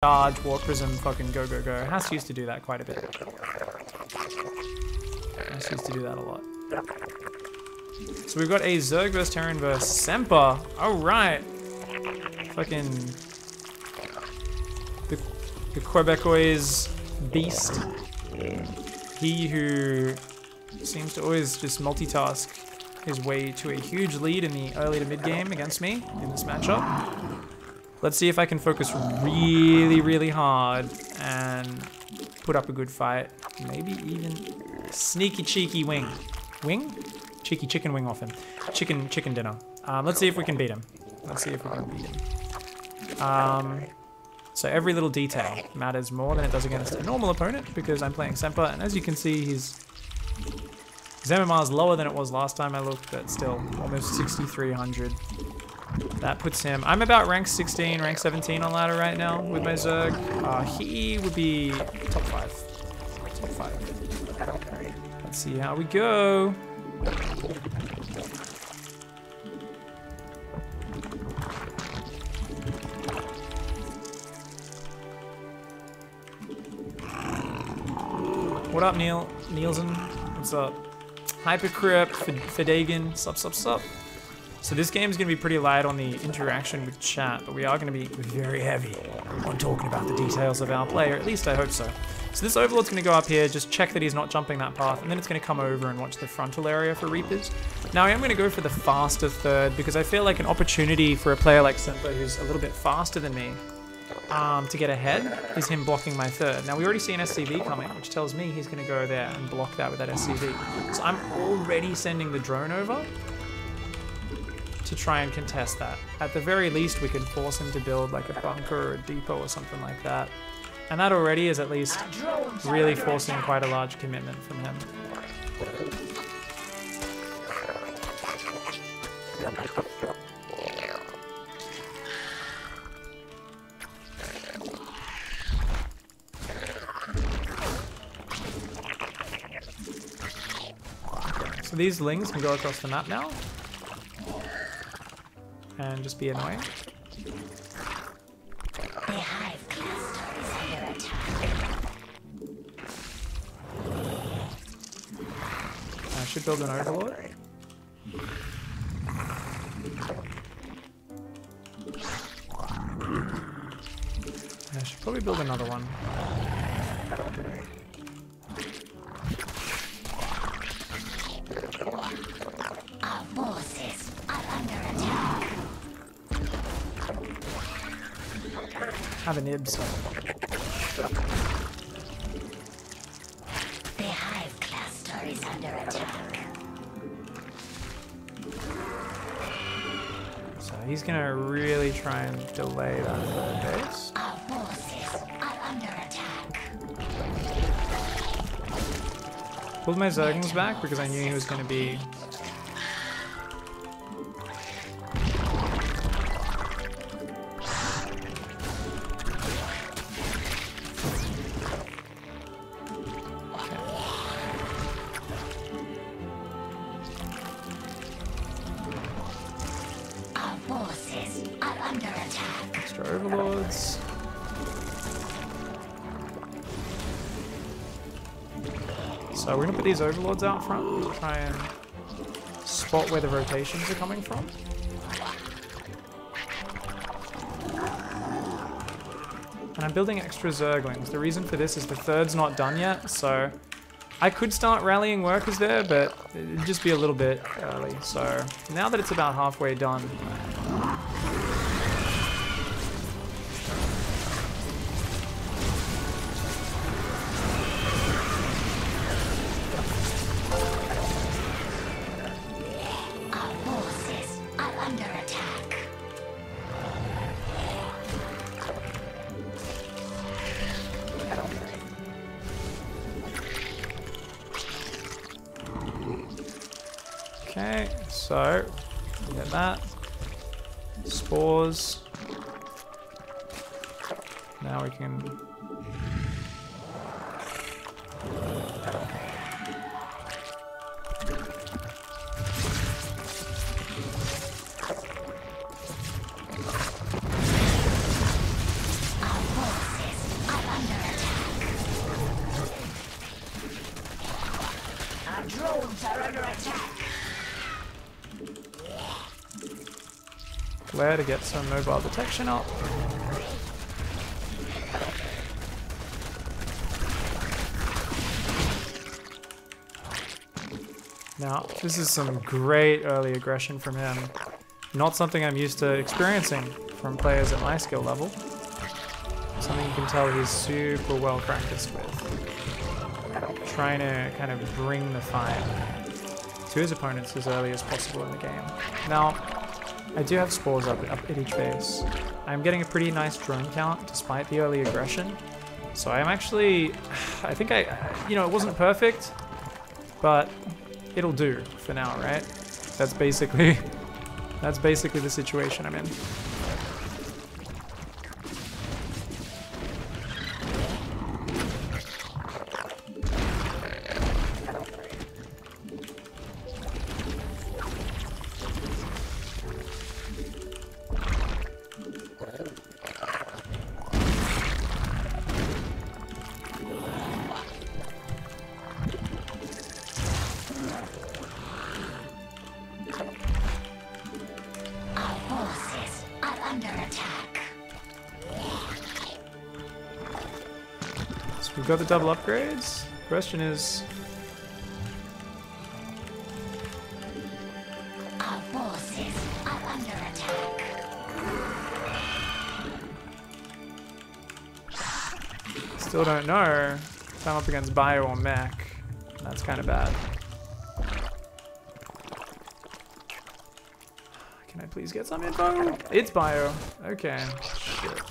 charge, Warp Prism, fucking go, go, go. Has used to do that quite a bit. Has used to do that a lot. So we've got a Zerg vs Terran vs Semper. Alright. Fucking... The Quebecois beast. He who seems to always just multitask his way to a huge lead in the early to mid game against me in this matchup. Let's see if I can focus really, really hard and put up a good fight. Maybe even sneaky cheeky wing. Wing? Cheeky chicken wing off him. Chicken dinner. Let's see if we can beat him. Let's see if we can beat him. So every little detail matters more than it does against a normal opponent because I'm playing Semper, and as you can see, his MMR is lower than it was last time I looked, but still almost 6,300. That puts him... I'm about rank 16, rank 17 on ladder right now with my Zerg. He would be top 5. Top 5. Let's see how we go. What up, Nielsen? What's up? Hypercrypt, Fedagan, sup. So this game is going to be pretty light on the interaction with chat, but we are going to be very heavy on talking about the details of our play, or at least I hope so. So this Overlord's going to go up here, just check that he's not jumping that path, and then it's going to come over and watch the frontal area for Reapers. Now I am going to go for the faster third, because I feel like an opportunity for a player like Semper, who's a little bit faster than me, to get ahead is him blocking my third. Now we already see an SCV coming, which tells me he's going to go there and block that with that SCV. So I'm already sending the drone over to try and contest that. At the very least, we can force him to build like a bunker or a depot or something like that. And that already is at least really forcing quite a large commitment from him. So these lings can go across the map now and just be annoying. The hive cluster is under attack. I should build an Overlord. I should probably build another one. Our forces are under attack. Have a nibs. The hive cluster is under attack. So he's gonna really try and delay that third base. Our forces are under attack. Pulled my Zerglings back because I knew he was gonna be... Overlords. So we're gonna put these Overlords out front to try and spot where the rotations are coming from. And I'm building extra Zerglings. The reason for this is the third's not done yet, so I could start rallying workers there, but it'd just be a little bit early. So now that it's about halfway done, okay, so get that. Spores. Now we can... flare to get some mobile detection up. Now, this is some great early aggression from him. Not something I'm used to experiencing from players at my skill level. Something you can tell he's super well practiced with. Trying to kind of bring the fight to his opponents as early as possible in the game. Now, I do have spores up at each base. I'm getting a pretty nice drone count despite the early aggression. So I'm actually, I think you know, it wasn't perfect, but it'll do for now, right? That's basically the situation I'm in. We've got the double upgrades. Question is, our forces are under attack. Still don't know if I'm up against Bio or Mech. That's kind of bad. Can I please get some info? It's Bio. Okay. Shit.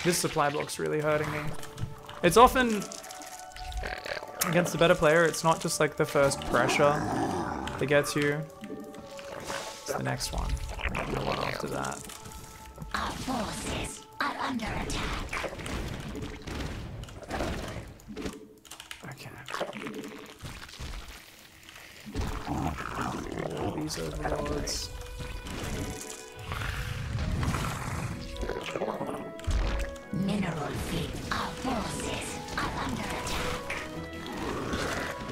This supply block's really hurting me. It's often, against the better player, it's not just like the first pressure that gets you. It's the next one. And the one after that. Our forces are under attack. Okay. These overlords. Mineral feed. Our forces are under attack.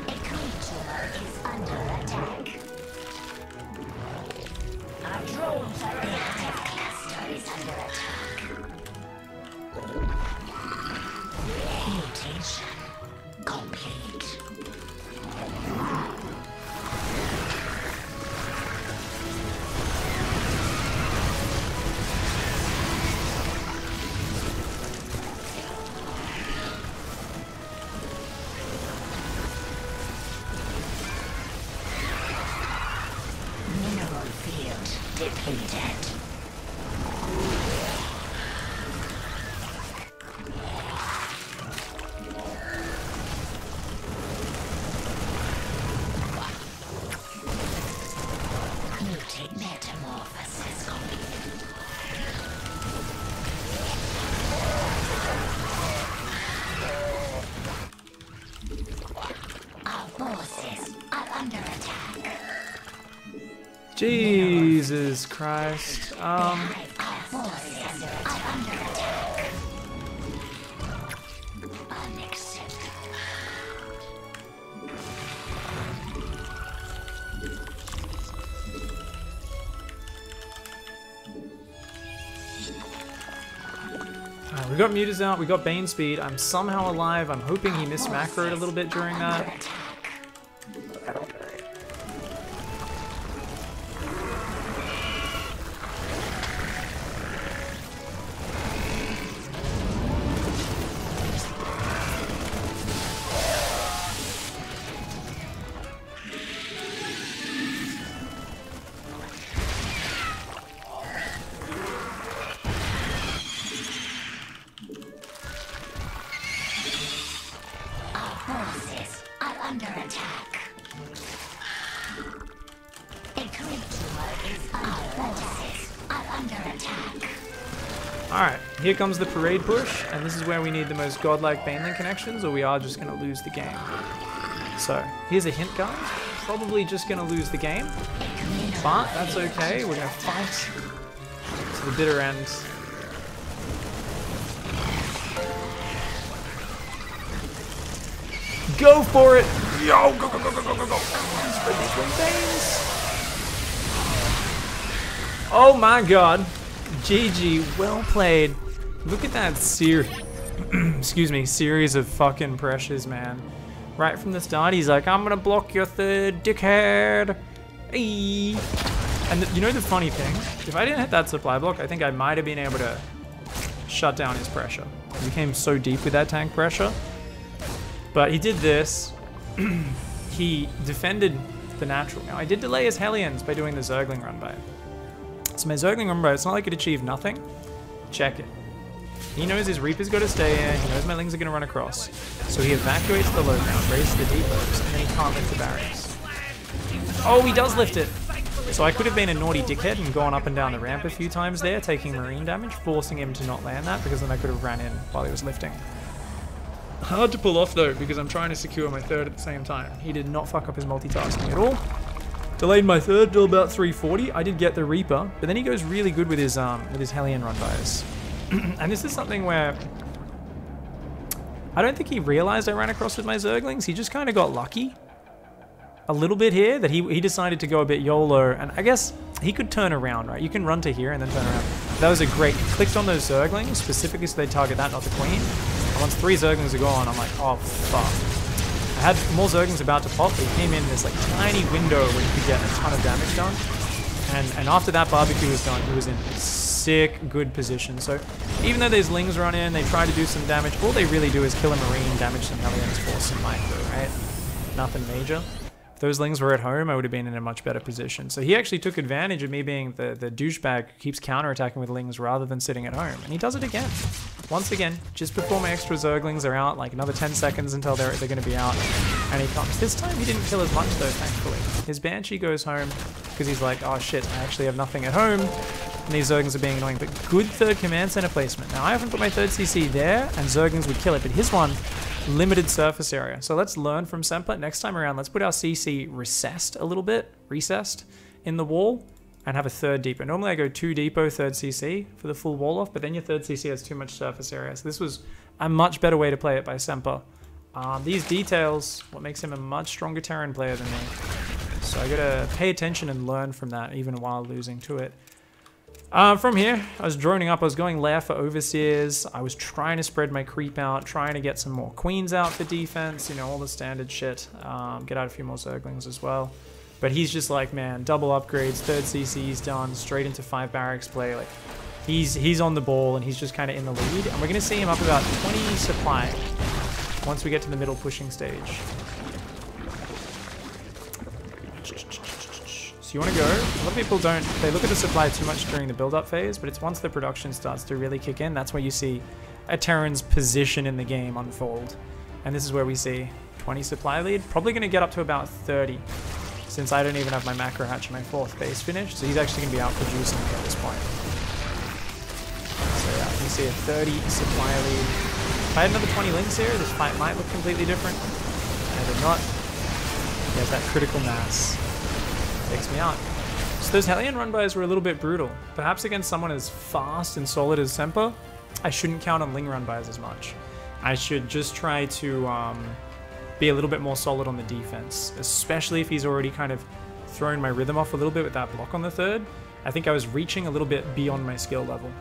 A creature is under attack. Our drones are the active cluster is under attack. Mutation complete. Depleted. Mutate metamorphosis complete. Our forces are under attack. Jesus Christ. Our forces are under attack. Unacceptable. We got Mutas out, we got Bane speed. I'm somehow alive. I'm hoping he missed macroed a little bit during that. Forces are under attack. A creature is under attack. Alright, here comes the parade push, and this is where we need the most godlike Baneling connections, or we are just going to lose the game. So, here's a hint, guys. Probably just going to lose the game, but that's okay. We're going to fight to the bitter end. Go for it! Yo! Go, go, go, go, go, go, go! Spread these wing Banes! Oh my god. GG, well played. Look at that excuse me, series of fucking pressures, man. Right from the start, he's like, I'm gonna block your third, dickhead. Hey. And you know the funny thing? If I didn't hit that supply block, I think I might have been able to shut down his pressure. He came so deep with that tank pressure. But he did this. He defended the natural. Now, I did delay his Hellions by doing the Zergling run by. So my Zergling run by, it's not like it achieved nothing. Check it. He knows his Reaper's got to stay in. He knows my Lings are going to run across. So he evacuates the low ground, raises the depots, and then he can't lift the barracks. Oh, he does lift it. So I could have been a naughty dickhead and gone up and down the ramp a few times there, taking marine damage, forcing him to not land that, because then I could have ran in while he was lifting. Hard to pull off though, because I'm trying to secure my third at the same time. He did not fuck up his multitasking at all. Delayed my third till about 340. I did get the Reaper, but then he goes really good with his Hellion run bys. And this is something where I don't think he realized I ran across with my Zerglings. He just kind of got lucky a little bit here, that he decided to go a bit YOLO, and I guess he could turn around, right? You can run to here and then turn around. That was a great, he clicked on those Zerglings specifically so they target that, not the Queen. And once 3 Zerglings are gone, I'm like, oh fuck. I had more Zerglings about to pop, but he came in this like tiny window where you could get a ton of damage done. And after that barbecue was done, he was in sick, good position. So even though these Lings run in, they try to do some damage, all they really do is kill a Marine, damage some Hellions, force some micro, right? Nothing major. If those Lings were at home, I would have been in a much better position. So he actually took advantage of me being the douchebag who keeps counterattacking with Lings rather than sitting at home. And he does it again. Once again, just before my extra Zerglings are out, like another 10 seconds until they're going to be out. And he comes. This time he didn't kill as much though, thankfully. His Banshee goes home because he's like, oh shit, I actually have nothing at home. And these Zerglings are being annoying. But good third command center placement. Now I haven't put my third CC there and Zerglings would kill it. But his one, limited surface area. So let's learn from Semper. Next time around, let's put our CC recessed a little bit, recessed in the wall, and have a third depot. Normally I go 2 depot, third CC for the full wall off, but then your third CC has too much surface area. So this was a much better way to play it by Semper. These details, what makes him a much stronger Terran player than me. So I gotta pay attention and learn from that, even while losing to it. From here, I was droning up. I was going lair for Overseers. I was trying to spread my creep out, trying to get some more Queens out for defense, you know, all the standard shit. Get out a few more Zerglings as well. But he's just like, man, double upgrades, third CC's done, straight into 5 barracks play. Like, he's on the ball and he's just kind of in the lead. And we're going to see him up about 20 supply once we get to the middle pushing stage. So you want to go, a lot of people don't, they look at the supply too much during the build-up phase, but it's once the production starts to really kick in, that's where you see a Terran's position in the game unfold. And this is where we see 20 supply lead, probably going to get up to about 30, since I don't even have my macro hatch and my 4th base finished, so he's actually going to be out producing at this point. So yeah, you see a 30 supply lead. If I had another 20 Lings here, this fight might look completely different. I did not. He has that critical mass. Takes me out. So those Hellion run-bys were a little bit brutal. Perhaps against someone as fast and solid as Semper, I shouldn't count on Ling run-bys as much. I should just try to be a little bit more solid on the defense, especially if he's already kind of thrown my rhythm off a little bit with that block on the third. I think I was reaching a little bit beyond my skill level.